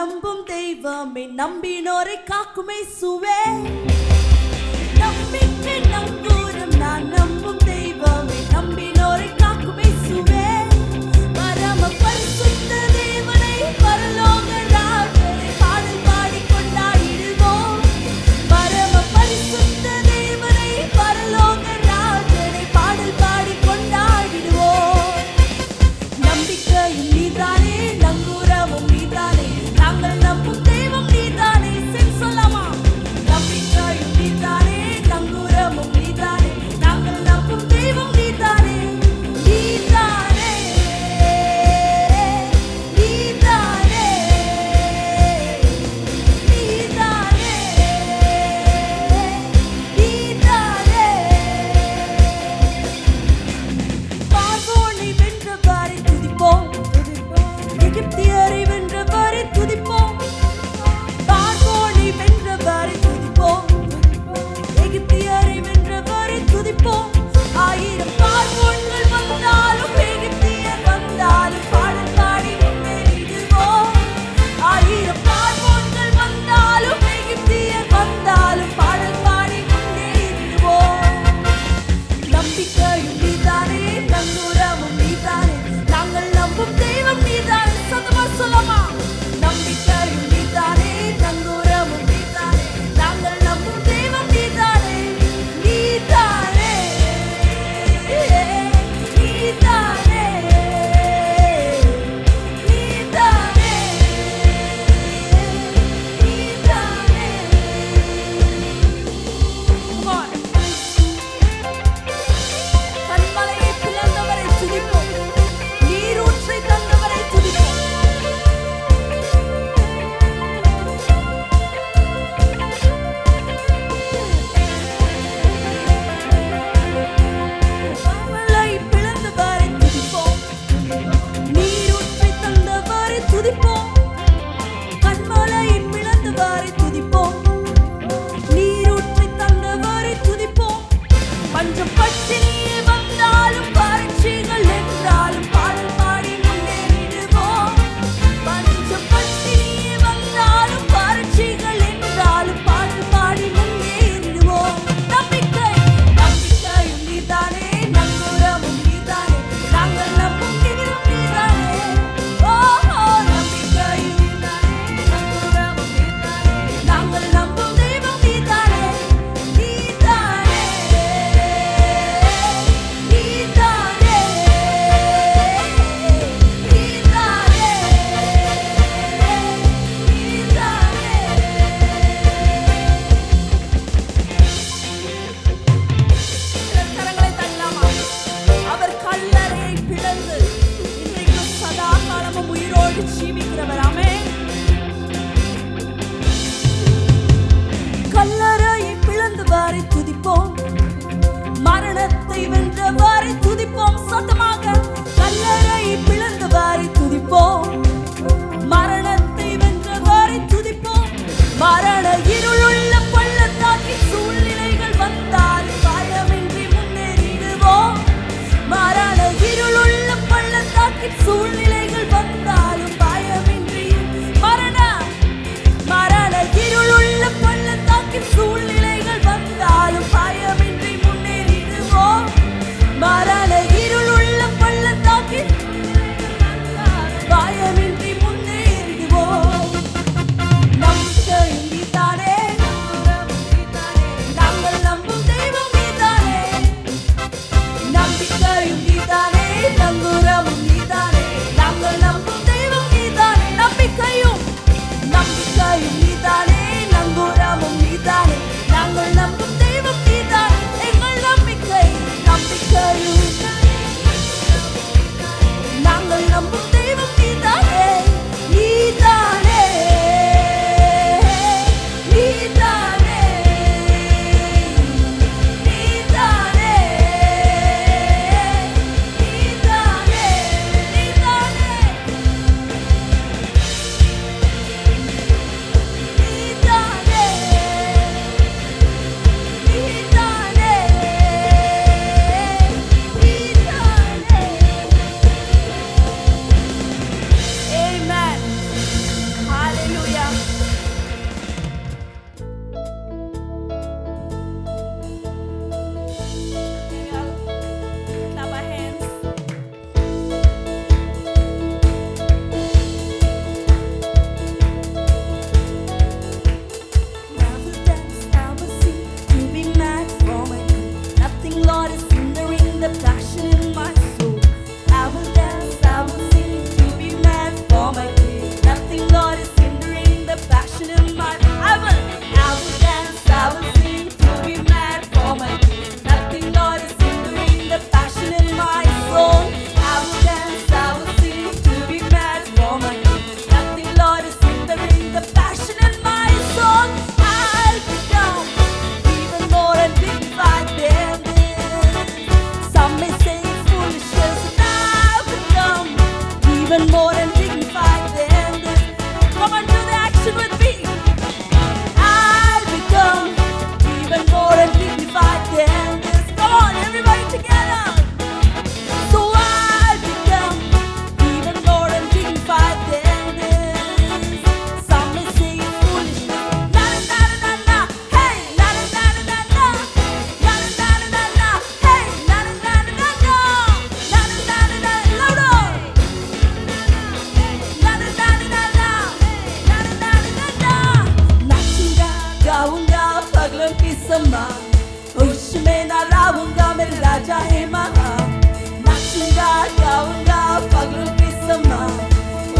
நம்பும் தெய்வமே நம்பினோரை காக்குமே சுவே நம்பிக்கை நங்கூரம் நான் நம்பும் தெய்வமே நம்பினோரை காக்குமே சுவே பரம பரிசுத்த தேவனை பரலோக ராஜனை பாடல் பாடி கொண்டாடிடுவோம் பரம பரிசுத்த தேவனை பரலோக ராஜனை பாடல் பாடி கொண்டாடிடுவோம் நம்பிக்கையும் நீதானே நங்கூரமும் நீதானே நாங்கள் நம்பும் தெய்வம் நீதானே சென் சொல்லாமா நம்பிக்கையும் நீதானே நங்கூரமும் நீதானே நாங்கள் நம்பும் தெய்வம் நீதானே நீதானே நீதானே நீதானே நீதானே பார்வோனை வென்றவரை துதிப்போம் எகிப்தியரை வென்றவரை துதிப்போம் பார்வோனை வென்றவரை துதிப்போம் எகிப்தியரை வென்றவரை துதிப்போம் ஆயிரம் பார்வோன்கள் வந்தாலும் எகிப்தியர் வந்தாலும் பாடல் பாடி முன்னேறிடுவோம் ஆயிரம் பார்வோன்கள் வந்தாலும் எகிப்தியர் வந்தாலும் பாடல் பாடி முன்னேறிடுவோம் நம்பிக்கையும் நீதானே நங்கூரமும் நீதானே நாங்கள் நம்பும் தெய்வம் நீதானே சத்தமா சொல்லமா நம்பிக்கையும் நீதானே நங்கூரமும் நீதானே நாங்கள் நம்பும் தெய்வம் நீதானே நீதானே நீதானே நீதானே நீதானே கண்மலையை பிளந்தவரை துதிப்போம் நீரூற்றை தந்தவரை துதிப்போம் கண்மலையை பிளந்தவரை துதிப்போம் நீரூற்றை தந்தவரை துதிப்போம் கண்மலையை பிளந்தவரை துதிப்போம் நீரூற்றை தந்தவரை துதிப்போம் பஞ்சம் பட்டினியே வந்தாலும் வறட்சிகள் என்றாலும் பாடல் பாடி முன்னேறிடுவோம் பஞ்சம் பட்டினியே வந்தாலும் வறட்சிகள் என்றாலும் பாடல் பாடி முன்னேறிடுவோம் நம்பிக்கையும் நீதானே நங்கூரமும் நீதானே நாங்கள் நம்பும் தெய்வம் நீதானே ஓஹோ நம்பிக்கையும் நீதானே நங்கூரமும் நீதானே நாங்கள் நம்பும் தெய்வம் நீதானே நீதானே நீதானே நீதானே கரங்களை தள்ளலாமா அவர் கல்லறையை பிளந்து இன்றைக்கு சதா காலமும் உயிரோடு ஜீவிக்கிறவர் ஆமென் கல்லறையை பிளந்தவரை துதிப்போம் மரணத்தை வென்றவரை துதிப்போம் சத்தமாக கல்லறையை பிளந்தவரை துதிப்போம் மரணத்தை வென்றவரை துதிப்போம் மரண இருளுள்ள பள்ளத்தாக்கின் சூழ்நிலைகள் வந்தால் பயமின்றி முன்னேறிடுவோம் மரண இருளுள்ள பள்ளத்தாக்கின் சூழ்நிலைகள் வந்தாலும் பயமின்றி மரண இருளுள்ள பள்ளத்தாக்கின் சூழ்நிலைகள் வந்தாலும் பயமின்றி முன்னேறிடுவோம் மரண இருளுள்ள பள்ளத்தாக்கின் even more and dignified than this. Come on, do the action with me. I'll become even more and dignified than this. Come on, everybody together. So I'll become even more and dignified than this. Some may say it's foolishness. Na na na na na. Hey, na na na na na. Na na na na na. Hey, na na na na na. Na na na na na. Louder. Na na na na na. Na na na na na. Nachunga gaunga paglam ki sama. उसमें ना लाऊंगा मेरे राजा है महा. नाचूंगा गाऊंगा पगलों की समा.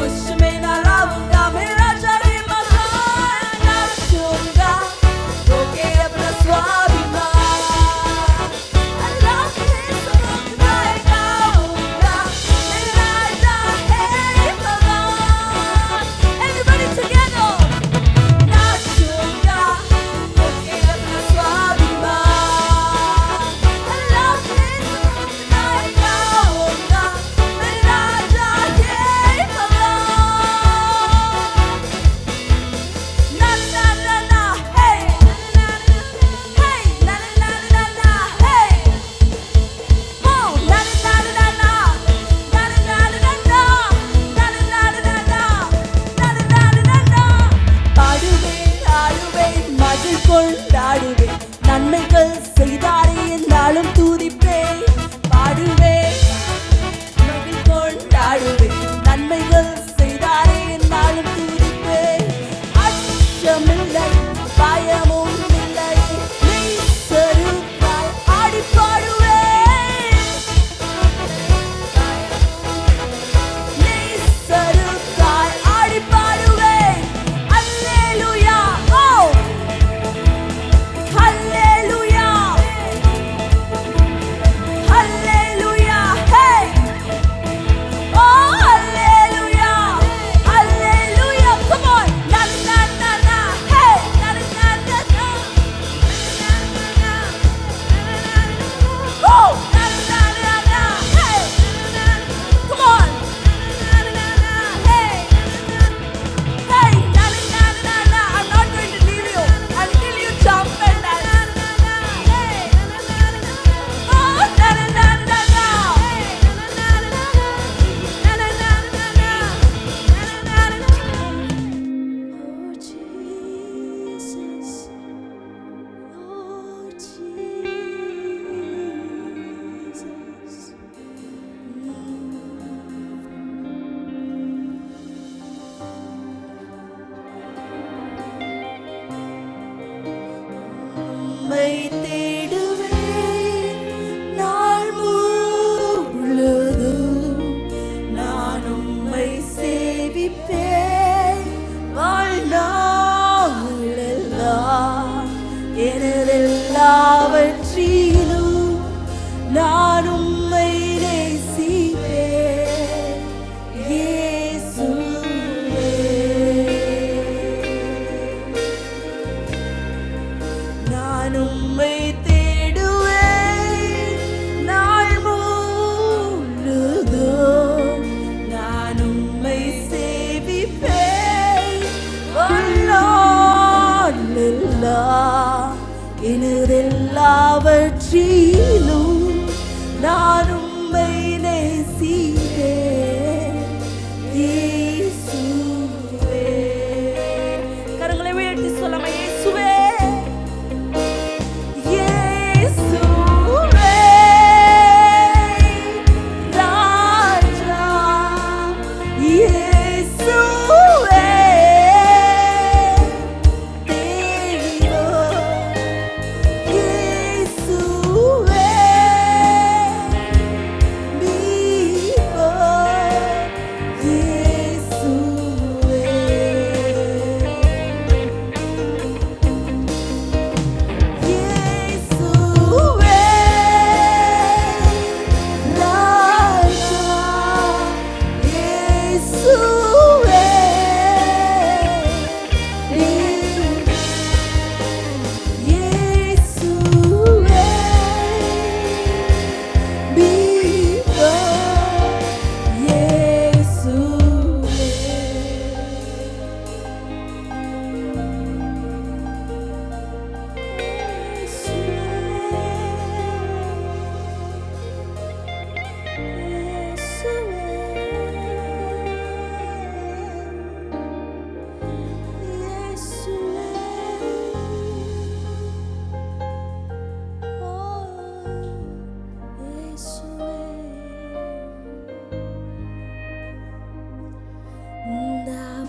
उसमें ना लाऊंगा मेरे राजा है महा. नाचूंगा होके अपना स्वाभिमान. अल्लाह के समुदाय गाऊंगा मेरे राजा है महा. Everybody together. नाचूंगा होके अपना स्वाभिमान. கொண்டாடுவேன் நன்மைகள் செய்தாரே என்னாலும் துதிப்பேன் பாடுவேன் மகிழ் கொண்டாடுவேன் நன்மைகள் செய்தாரே என்னாலும் துதிப்பேன் அச்சமில்லை பயமும் இல்லை நீசருக்காய் ஆடி பாடுவேன் நீசருக்காய் ஆடி பாடுவேன் அல்லேலூயா ஓ Hallelujah! Hallelujah! Hey! Oh, hallelujah! Hallelujah! Come on! Na na na na! Hey! Na na na na na! Oh! Na na na na! Hey! Come on! Hey! Hey! Na na na na na! I'm not going to leave you until you jump and dance. Oh, na na na na na. Oh Jesus, Lord Jesus. உம்மை தேடுவேன் நாள் முழுதும். நான் உம்மை சேவிப்பேன் வாழ்நாளெல்லாம். எனதெல்லாவற்றிலும் நான் உம்மை நேசிப்பேன் இயேசுவே. நான் உம்மை தேடுவேன் நாள் முழுதும். நான் உம்மை சேவிப்பேன் வாழ்நாளெல்லாம். எனதெல்லாவற்றிலும் நான் உம்மை நேசிப்பேன் இயேசுவே. கரங்களை உயர்த்தி சொல்லாம இயேசுவே இயேசுவே ராஜா இயேசுவே தேவன் இயேசுவே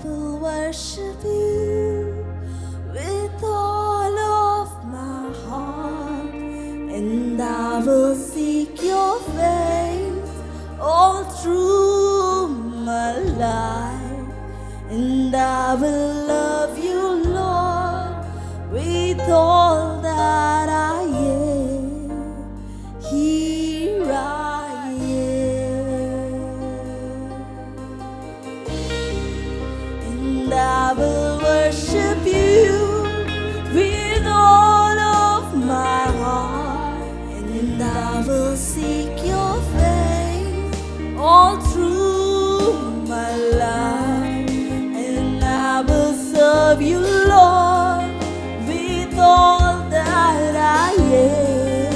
will worship you with all of my heart, and I will seek your face all through my life, and I will love you, Lord, with all that I am. Here I am, and I will worship you with all of my heart, and I will seek your face all through my life, and I will serve you, Lord, with all that I am.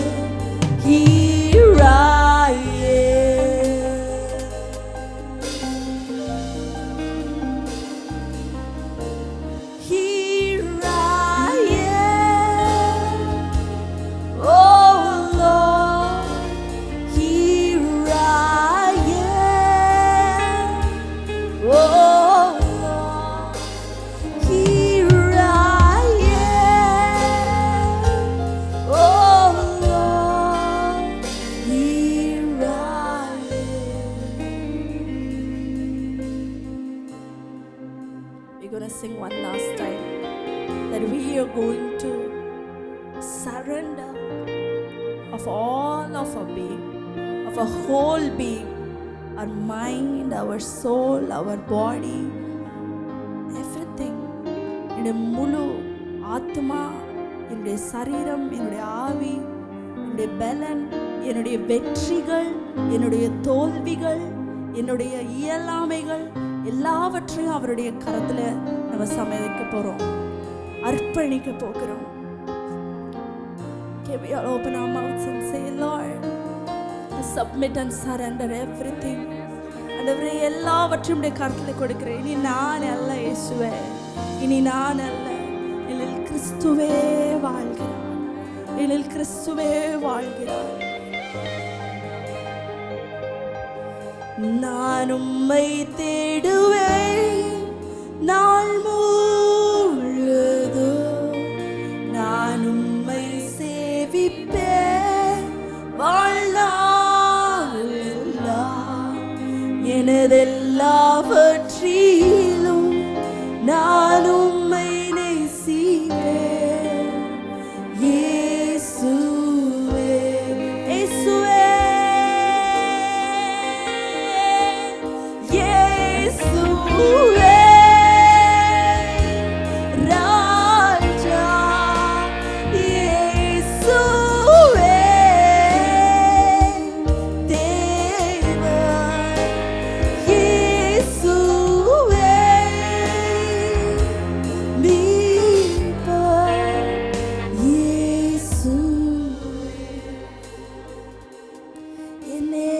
Here I am. Here I am. Oh Lord, here I am. Oh Lord, here I am. Oh Lord, here I am. We're going to sing one last time that we are going to surrender of all of our being, of our whole being, our mind, our soul, our body, everything. என்னுடைய முழு ஆத்மா, என்னுடைய சரீரம், என்னுடைய ஆவி, என்னுடைய பலன், என்னுடைய வெற்றிகள், என்னுடைய தோல்விகள், என்னுடைய இயலாமைகள் எல்லாவற்றையும் அவருடைய கரத்துல நம்ம சமர்ப்பிக்க போறோம், அர்ப்பணிக்க போகிறோம். Can we all open our mouths and say, Lord, I submit and surrender everything. ஆண்டவரே, எல்லாவற்றையும் உடைய கரத்துல கொடுக்கிறேன். இனி நான் அல்ல இயேசுவே, இனி நான் அல்ல, என்னில் கிறிஸ்துவே வாழ்கிறார், என்னில் கிறிஸ்துவே வாழ்கிறார். நான் உம்மை தேடுவேன் நாள் முழுதும், நான் உம்மை சேவிப்பேன் வாழ்நாள் எல்லாம், எனதெல்லாவற்றிலும் நான் உம்மை நேசிப்பேன். இயேசுவே, இயேசுவே, இயேசுவே, ராஜா, இயேசுவே, தேவன், இயேசுவே, மீட்பர், இயேசுவே, என்னை